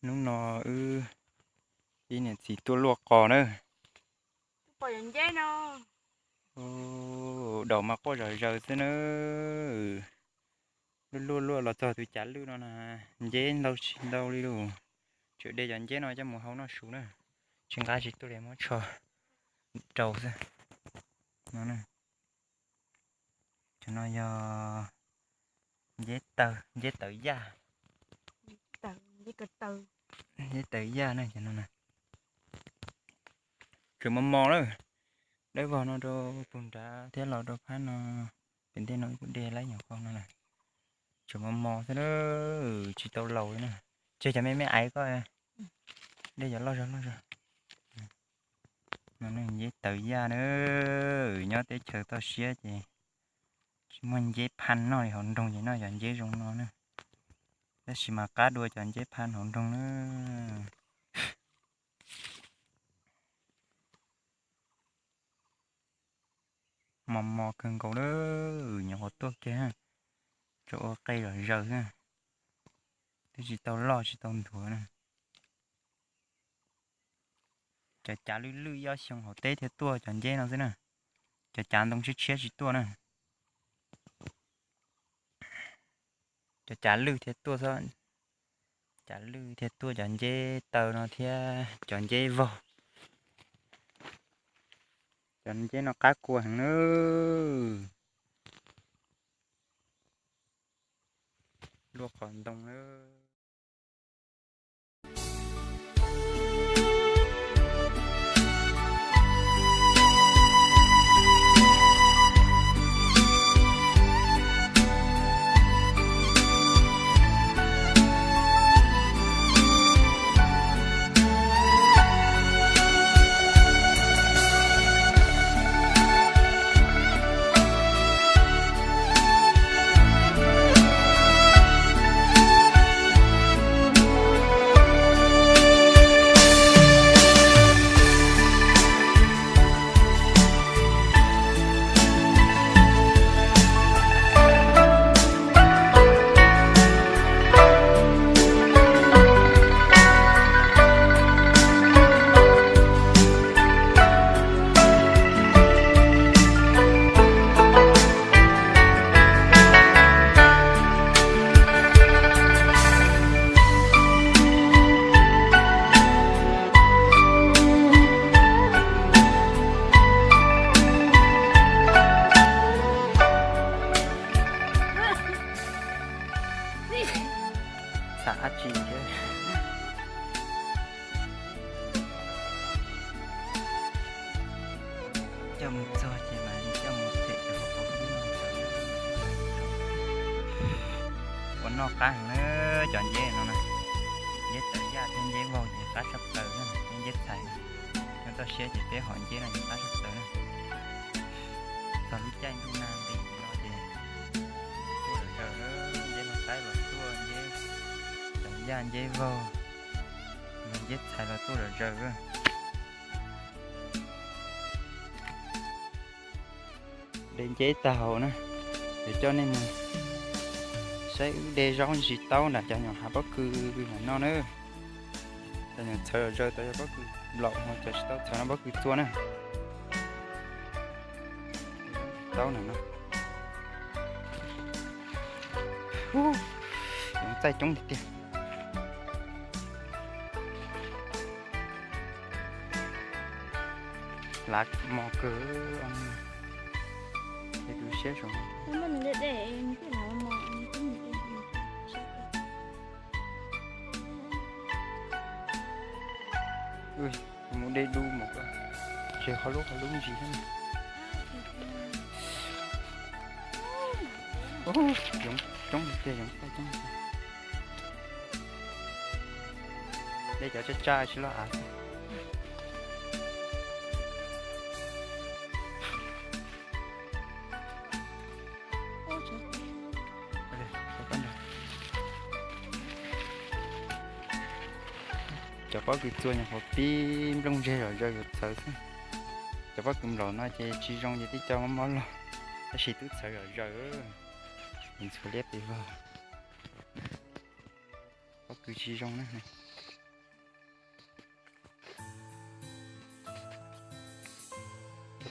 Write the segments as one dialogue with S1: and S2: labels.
S1: nung nọ đi nè chỉ tua luộc cò nữa.
S2: Bỏ đến dễ nó.
S1: Đầu mà có rời rời thế nữa. Luôn luôn là cho tôi chán luôn nó nè. Dễ đâu đi đâu. Chuyện đây dần dễ nói cho mùa hấu nó xuống nữa. Chuyện cái gì tôi để mất cho trâu ra. Nó nè. Cho nó do dễ tự ra. Dễ tự ra này cho nó nè. Rồi mò nữa. Đấy vào nó đâu cùng trả thế là đâu phải nó bên thế nó cũng đe lấy nhỏ con nữa này. Rồi mò thế đó chỉ tao lầu nữa. Chơi cho mấy ấy coi. Đây giờ lo rồi. Nó dễ tự ra nữa. Nhớ tới chờ tao xía chị. Mình dễ pan nó hồn đông vậy nó dần dễ rung nó nữa. Thế chỉ mà cá đuôi cho dễ pan hồn đông nữa. Mò cần cậu đó nhỏ tốt chứ ha. Chỗ cây rồi rời ha. Thế chỉ tao lo chỉ tao thua nè. Chả lư do xong họ tế thế tua chẳng dễ nào thế nè. Chả đông chết chết chỉ tua nè. Chả lư thế tua sao. Chả lư thế tua chẳng dễ tàu nó thế chẳng dễ vào. Chẳng dễ nó cá cua hàng nữa. Luộc còn đông nữa. Xả chi chứ. Cho một cho chị bạn cho một thị còn nó cá nữa chọn dễ nó này dễ tự ra thêm dễ vô dễ cá sắp tới nữa thêm dễ xài chúng ta sẽ chỉ tế hỏi dễ là những cá sắp tới nữa còn lúc chanh thu nam thì nó gì tua được rồi đó dễ là cái rồi tua dễ tự ra dễ vô mình dễ xài là tua được rồi đó. Đến chế tàu nữa để cho nên mình sẽ đe rong gì tao là cho nhỏ hạ bất cứ là nó nữa cho nhỏ chờ rơi tới bất cứ lậu hoặc cho tao chờ nó bất cứ tua nữa tao này nó những tay chống thì kìa lạc mò cỡ ông để tôi xé rồi
S2: Mình để cái nào mà
S1: ui muốn đi đu một chơi khó lúc gì thế này giống chống được kia giống tay chống đây cho trai chứ lo à cho có cái chua nhà họ pin rong rê rồi rồi sợ thế cho có cùng rồi nó chơi chi rong gì tí cho nó món lo nó xì tút sợ rồi mình sẽ lép đi vào có cái chi rong nữa này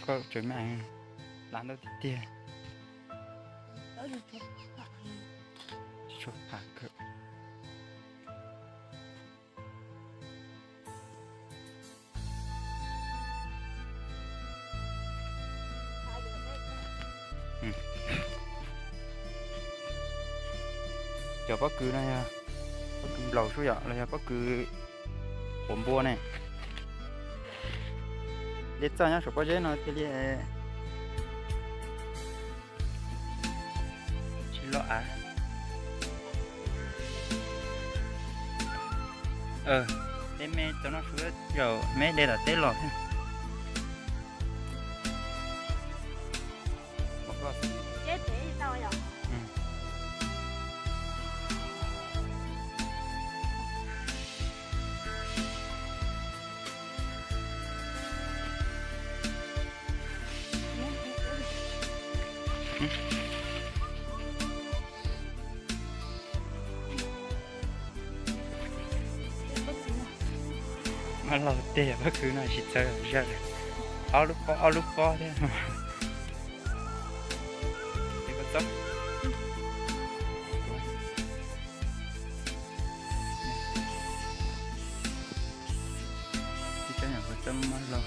S1: có trời mẹ làm đâu tiền
S2: Ở được chụp.
S1: chụp hạt cỡ giờ bất cứ này bất cứ lầu số giờ là bất cứ ổn bua này để cho nhá số bao nhiêu nó thì để chỉ lo à để mẹ cho nó sửa rồi mẹ đây là té lọt
S2: Chết để sao vậy?
S1: mà lo tê bất cứ này chỉ chơi ra áo lúc co thế mà thì có tóc thì cho nhà có tấm mà lo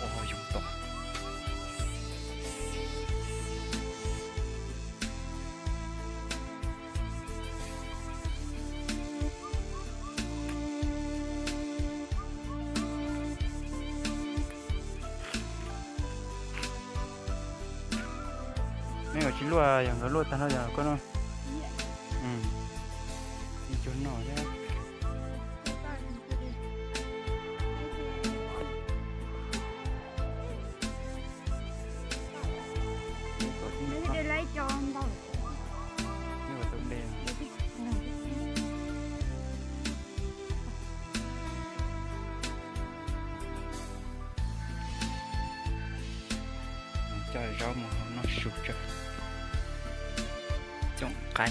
S1: ô dùng tóc mấy người chỉ lúaอย่างcái lúa tan nó giờ có nó đi chỗ nọ ra
S2: Mấy cái lấy cho anh đâu.
S1: như là tôm đen chơi rau mà nó sụt ra trồng cái